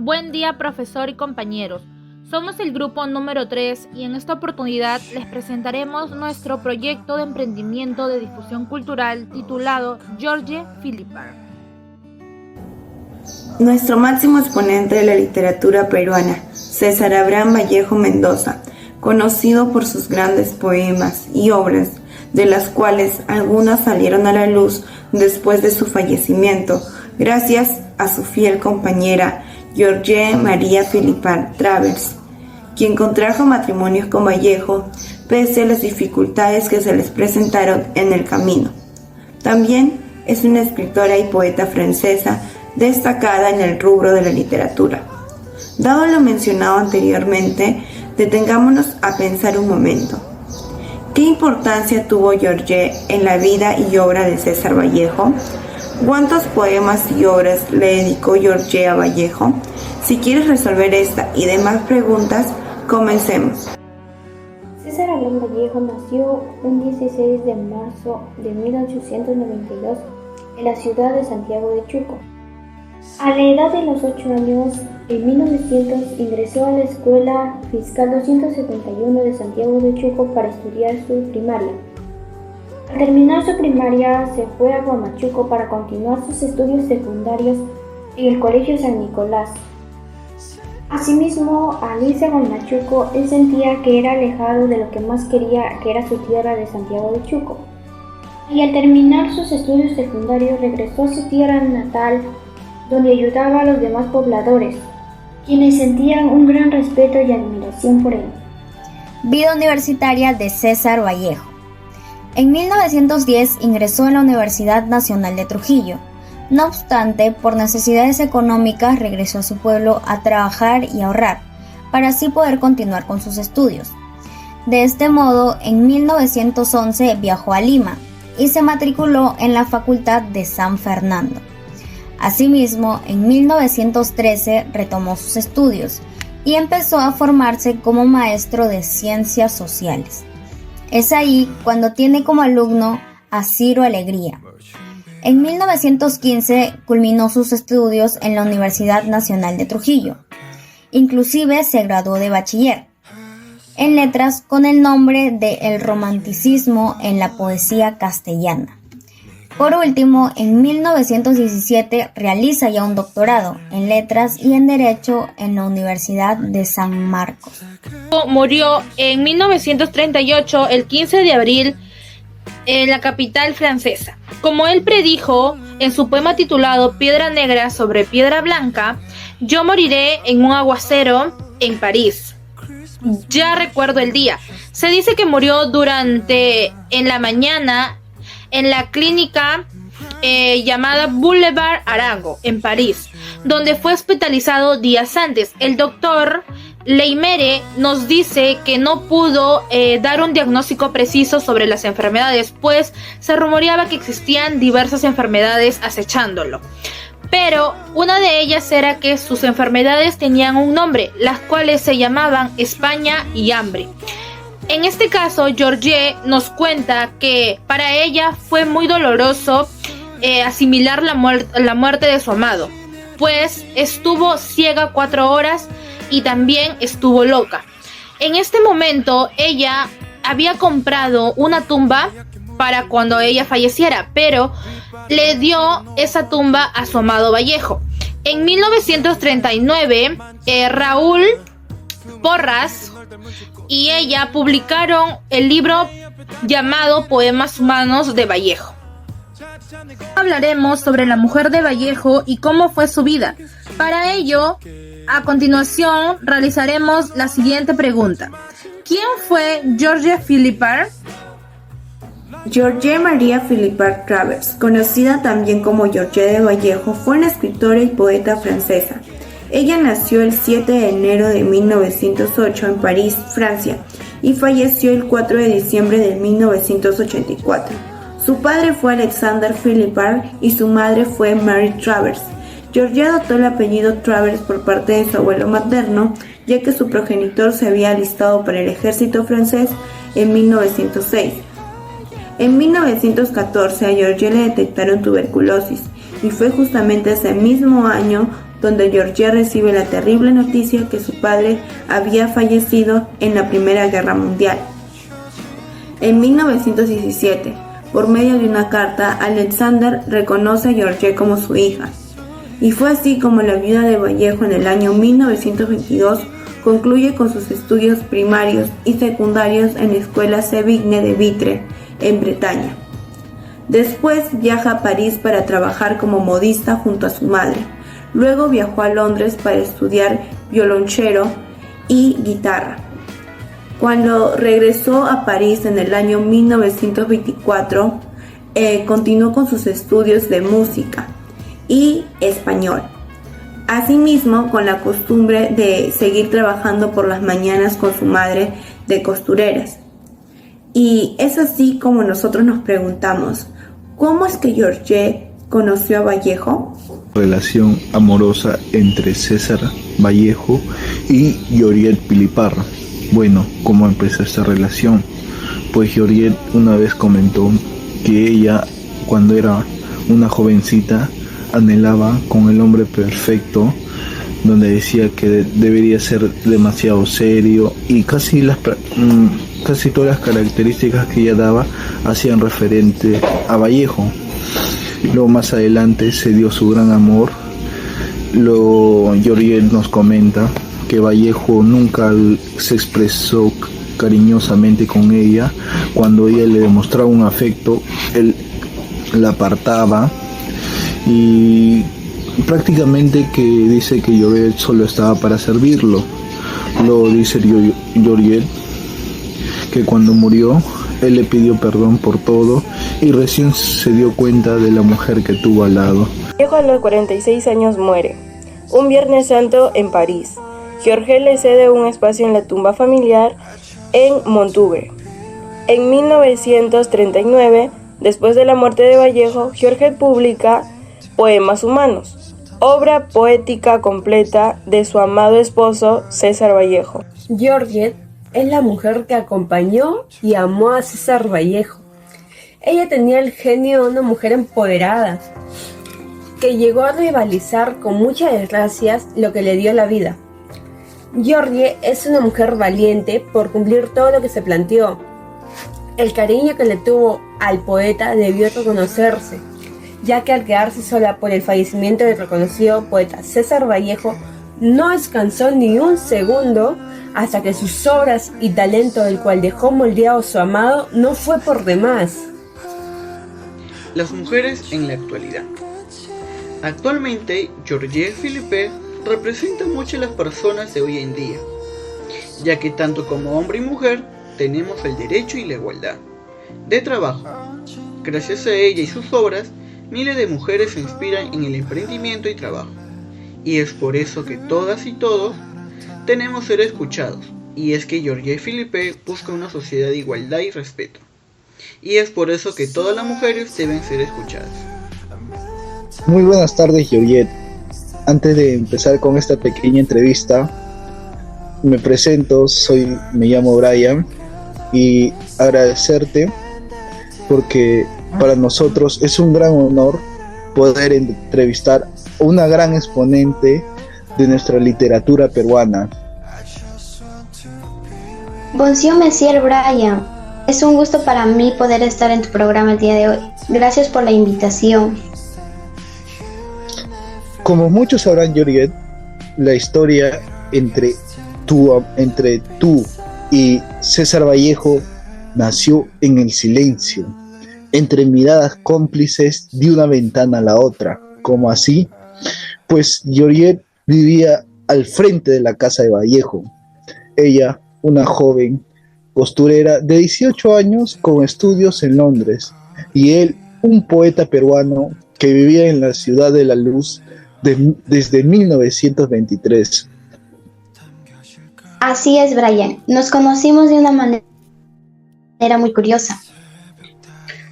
Buen día, profesor y compañeros. Somos el grupo número 3 y en esta oportunidad les presentaremos nuestro proyecto de emprendimiento de difusión cultural titulado George Philippard. Nuestro máximo exponente de la literatura peruana, César Abraham Vallejo Mendoza, conocido por sus grandes poemas y obras, de las cuales algunas salieron a la luz después de su fallecimiento, gracias a su fiel compañera George María Philippard Travers, quien contrajo matrimonios con Vallejo pese a las dificultades que se les presentaron en el camino. También es una escritora y poeta francesa destacada en el rubro de la literatura. Dado lo mencionado anteriormente, detengámonos a pensar un momento. ¿Qué importancia tuvo George en la vida y obra de César Vallejo? ¿Cuántos poemas y obras le dedicó George a Vallejo? Si quieres resolver esta y demás preguntas, comencemos. César Abraham Vallejo nació un 16 de marzo de 1892 en la ciudad de Santiago de Chuco. A la edad de los 8 años, en 1900 ingresó a la Escuela Fiscal 271 de Santiago de Chuco para estudiar su primaria. Al terminar su primaria, se fue a Huamachuco para continuar sus estudios secundarios en el Colegio San Nicolás. Asimismo, al irse a Huamachuco, él sentía que era alejado de lo que más quería, que era su tierra de Santiago de Chuco. Y al terminar sus estudios secundarios, regresó a su tierra natal, donde ayudaba a los demás pobladores, quienes sentían un gran respeto y admiración por él. Vida universitaria de César Vallejo. En 1910 ingresó en la Universidad Nacional de Trujillo. No obstante, por necesidades económicas regresó a su pueblo a trabajar y ahorrar, para así poder continuar con sus estudios. De este modo, en 1911 viajó a Lima y se matriculó en la Facultad de San Fernando. Asimismo, en 1913 retomó sus estudios y empezó a formarse como maestro de ciencias sociales. Es ahí cuando tiene como alumno a Ciro Alegría. En 1915 culminó sus estudios en la Universidad Nacional de Trujillo. Inclusive se graduó de bachiller en letras con el nombre de El Romanticismo en la Poesía Castellana. Por último, en 1917 realiza ya un doctorado en letras y en derecho en la Universidad de San Marcos. Murió en 1938, el 15 de abril, en la capital francesa. Como él predijo en su poema titulado Piedra Negra sobre Piedra Blanca, yo moriré en un aguacero en París. Ya recuerdo el día. Se dice que murió en la mañana en la clínica llamada Boulevard Arago, en París, donde fue hospitalizado días antes. El doctor Leimere nos dice que no pudo dar un diagnóstico preciso sobre las enfermedades, pues se rumoreaba que existían diversas enfermedades acechándolo. Pero una de ellas era que sus enfermedades tenían un nombre, las cuales se llamaban España y hambre. En este caso, George nos cuenta que para ella fue muy doloroso asimilar la muerte de su amado, pues estuvo ciega 4 horas y también estuvo loca. En este momento, ella había comprado una tumba para cuando ella falleciera, pero le dio esa tumba a su amado Vallejo. En 1939, Raúl Porras y ella publicaron el libro llamado Poemas Humanos de Vallejo. Hablaremos sobre la mujer de Vallejo y cómo fue su vida. Para ello, a continuación realizaremos la siguiente pregunta. ¿Quién fue George Philippard? George María Philippard Travers, conocida también como George de Vallejo, fue una escritora y poeta francesa. Ella nació el 7 de enero de 1908 en París, Francia, y falleció el 4 de diciembre de 1984. Su padre fue Alexander Philippard y su madre fue Mary Travers. George adoptó el apellido Travers por parte de su abuelo materno, ya que su progenitor se había alistado para el ejército francés en 1906. En 1914 a George le detectaron tuberculosis y fue justamente ese mismo año donde Georgie recibe la terrible noticia que su padre había fallecido en la Primera Guerra Mundial. En 1917, por medio de una carta, Alexander reconoce a Georgie como su hija. Y fue así como la viuda de Vallejo en el año 1922 concluye con sus estudios primarios y secundarios en la escuela Sévigne de Vitre, en Bretaña. Después viaja a París para trabajar como modista junto a su madre. Luego viajó a Londres para estudiar violonchelo y guitarra. Cuando regresó a París en el año 1924, continuó con sus estudios de música y español. Asimismo, con la costumbre de seguir trabajando por las mañanas con su madre de costureras. Y es así como nosotros nos preguntamos, ¿cómo es que Georgie conoció a Vallejo? Relación amorosa entre César Vallejo y Georgette Piliparra. Bueno, ¿cómo empezó esta relación? Pues Georgette una vez comentó que ella, cuando era una jovencita, anhelaba con el hombre perfecto, donde decía que debería ser demasiado serio, y casi todas las características que ella daba hacían referente a Vallejo. Luego más adelante se dio su gran amor. Luego Georgette nos comenta que Vallejo nunca se expresó cariñosamente con ella. Cuando ella le demostraba un afecto, él la apartaba, y prácticamente que dice que Georgette solo estaba para servirlo. Luego dice Georgette que cuando murió, él le pidió perdón por todo y recién se dio cuenta de la mujer que tuvo al lado. Vallejo a los 46 años muere, un Viernes Santo en París. Georgette le cede un espacio en la tumba familiar en Montugre. En 1939, después de la muerte de Vallejo, Georgette publica Poemas Humanos, obra poética completa de su amado esposo César Vallejo. Georgette es la mujer que acompañó y amó a César Vallejo. Ella tenía el genio de una mujer empoderada, que llegó a rivalizar con muchas desgracias lo que le dio la vida. Georgette es una mujer valiente por cumplir todo lo que se planteó. El cariño que le tuvo al poeta debió reconocerse, ya que al quedarse sola por el fallecimiento del reconocido poeta César Vallejo, no descansó ni un segundo hasta que sus obras y talento del cual dejó moldeado su amado no fue por demás. Las mujeres en la actualidad. Actualmente, Georgie Philippe representa mucho a las personas de hoy en día, ya que tanto como hombre y mujer tenemos el derecho y la igualdad de trabajo. Gracias a ella y sus obras, miles de mujeres se inspiran en el emprendimiento y trabajo, y es por eso que todas y todos tenemos ser escuchados, y es que Georgie Philippe busca una sociedad de igualdad y respeto, y es por eso que todas las mujeres deben ser escuchadas. Muy buenas tardes, Georgette. Antes de empezar con esta pequeña entrevista, me presento, me llamo Brian, y agradecerte porque para nosotros es un gran honor poder entrevistar a una gran exponente de nuestra literatura peruana. Bonjour, Monsieur Brian. Es un gusto para mí poder estar en tu programa el día de hoy. Gracias por la invitación. Como muchos sabrán, Georgette, la historia entre tú y César Vallejo nació en el silencio, entre miradas cómplices de una ventana a la otra. ¿Cómo así? Pues Georgette vivía al frente de la casa de Vallejo. Ella, una joven costurera de 18 años con estudios en Londres, y él, un poeta peruano que vivía en la ciudad de la luz desde 1923. Así es, Brian. Nos conocimos de una manera muy curiosa.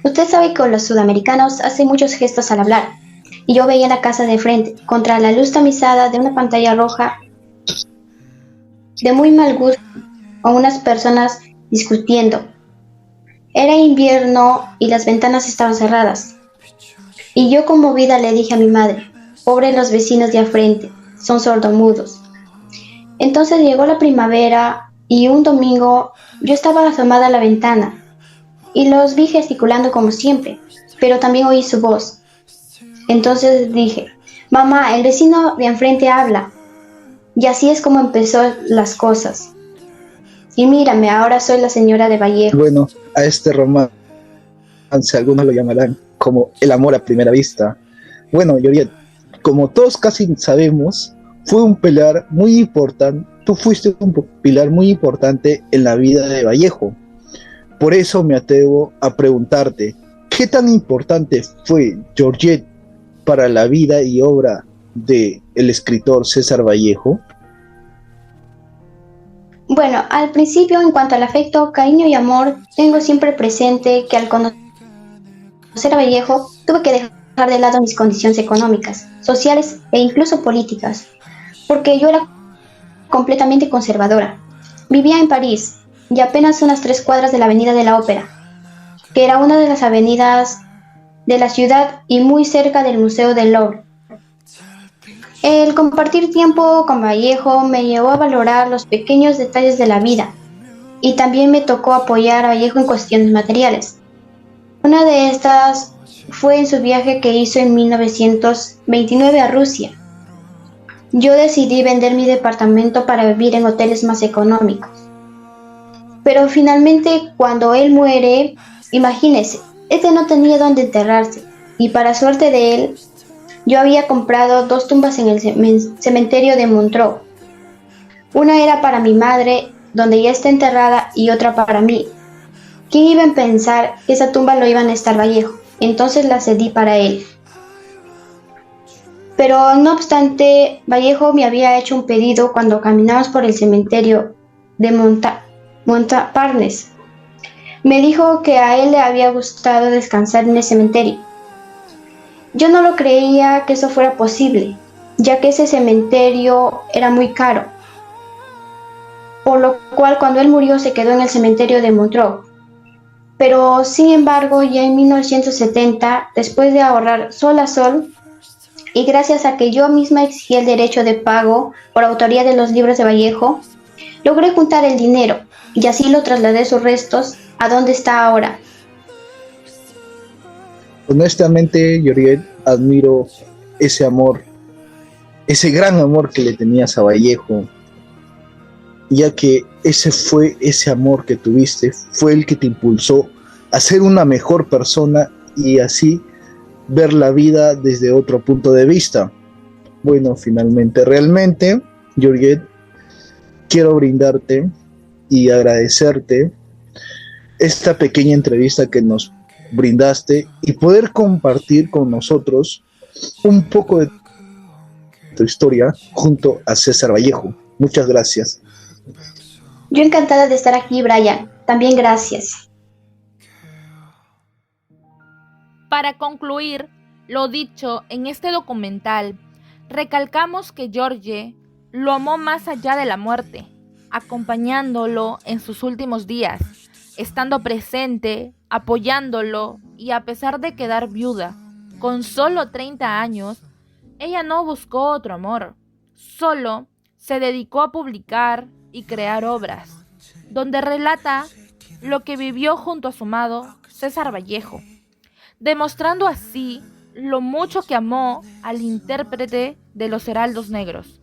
Usted sabe que los sudamericanos hacen muchos gestos al hablar, y yo veía la casa de frente, contra la luz tamizada de una pantalla roja de muy mal gusto, con unas personas discutiendo. Era invierno y las ventanas estaban cerradas. Y yo, conmovida, le dije a mi madre: pobre los vecinos de al frente, son sordomudos. Entonces llegó la primavera y un domingo yo estaba asomada a la ventana y los vi gesticulando como siempre, pero también oí su voz. Entonces dije, mamá, el vecino de enfrente habla. Y así es como empezó las cosas. Y mírame, ahora soy la señora de Vallejo. Bueno, a este romance algunos lo llamarán como el amor a primera vista. Bueno, Yoriet, como todos casi sabemos, fue un pilar muy importante, tú fuiste un pilar muy importante en la vida de Vallejo. Por eso me atrevo a preguntarte, ¿qué tan importante fue Georgette para la vida y obra del escritor César Vallejo? Bueno, al principio, en cuanto al afecto, cariño y amor, tengo siempre presente que al conocer a Vallejo, tuve que dejar de lado mis condiciones económicas, sociales e incluso políticas, porque yo era completamente conservadora. Vivía en París y apenas unas 3 cuadras de la Avenida de la Ópera, que era una de las avenidas de la ciudad y muy cerca del Museo del Louvre. El compartir tiempo con Vallejo me llevó a valorar los pequeños detalles de la vida y también me tocó apoyar a Vallejo en cuestiones materiales. Una de estas fue en su viaje que hizo en 1929 a Rusia. Yo decidí vender mi departamento para vivir en hoteles más económicos. Pero finalmente, cuando él muere, imagínese, este no tenía dónde enterrarse, y para suerte de él, yo había comprado 2 tumbas en el cementerio de Montreux. Una era para mi madre, donde ya está enterrada, y otra para mí. ¿Quién iba a pensar que esa tumba lo iban a estar Vallejo? Entonces la cedí para él. Pero no obstante, Vallejo me había hecho un pedido cuando caminamos por el cementerio de Montparnasse. Me dijo que a él le había gustado descansar en el cementerio. Yo no lo creía que eso fuera posible, ya que ese cementerio era muy caro. Por lo cual, cuando él murió, se quedó en el cementerio de Montreux. Pero, sin embargo, ya en 1970, después de ahorrar sol a sol, y gracias a que yo misma exigí el derecho de pago por autoría de los libros de Vallejo, logré juntar el dinero y así lo trasladé sus restos a donde está ahora. Honestamente, Yoriet, admiro ese amor, ese gran amor que le tenías a Vallejo, ya que ese amor que tuviste fue el que te impulsó a ser una mejor persona y así ver la vida desde otro punto de vista. Bueno, finalmente, realmente, Yoriet, quiero brindarte y agradecerte esta pequeña entrevista que nos brindaste y poder compartir con nosotros un poco de tu historia junto a César Vallejo. Muchas gracias. Yo encantada de estar aquí, Brian. También gracias. Para concluir lo dicho en este documental, recalcamos que George lo amó más allá de la muerte, acompañándolo en sus últimos días, estando presente, apoyándolo, y a pesar de quedar viuda, con solo 30 años, ella no buscó otro amor, solo se dedicó a publicar y crear obras, donde relata lo que vivió junto a su amado César Vallejo, demostrando así lo mucho que amó al intérprete de Los Heraldos Negros.